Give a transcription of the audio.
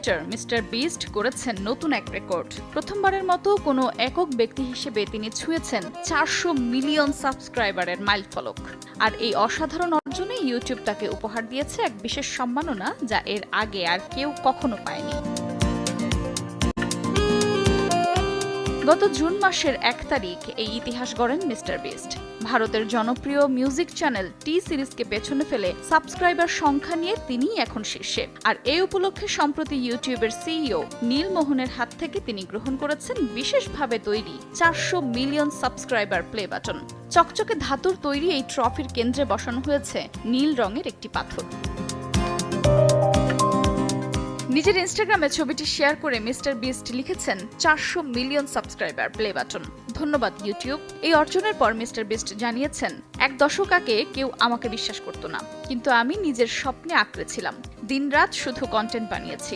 Creator mister beast করেছেন নতুন এক রেকর্ড। প্রথমবারের মতো কোনো একক ব্যক্তি হিসেবে তিনি ছুঁয়েছেন 400 মিলিয়ন সাবস্ক্রাইবারের মাইলফলক। আর এই অসাধারণ অর্জনে ইউটিউব তাকে উপহার দিয়েছে এক বিশেষ সম্মাননা, যা এর আগে আর কেউ কখনো পায়নি। গত জুন মাসের 1 তারিখ এই ইতিহাস গড়েন মিস্টার বিস্ট। ভারতের জনপ্রিয় মিউজিক চ্যানেল টি সিরিজকে পেছনে ফেলে সাবস্ক্রাইবার সংখ্যা নিয়ে তিনিই এখন শীর্ষে। আর এই উপলক্ষে সম্প্রতি ইউটিউবের সিইও নীল মোহনের হাত থেকে তিনি গ্রহণ করেছেন বিশেষভাবে তৈরি 400 মিলিয়ন সাবস্ক্রাইবার প্লে বাটন। চকচকে ধাতুর তৈরি এই ট্রফির কেন্দ্রে বসানো হয়েছে নীল রঙের একটি পাথর। নিজের ইনস্টাগ্রামে ছবিটি শেয়ার করে মিস্টার বিস্ট লিখেছেন 400 মিলিয়ন সাবস্ক্রাইবার প্লে বাটন। ধন্যবাদ ইউটিউব। এই অর্জনের পর মিস্টার বিস্ট জানিয়েছেন, 1 দশক আগে কেউ আমাকে বিশ্বাস করত না, কিন্তু আমি নিজের স্বপ্নে আঁকড়ে ছিলাম। দিনরাত শুধু কন্টেন্ট বানিয়েছি।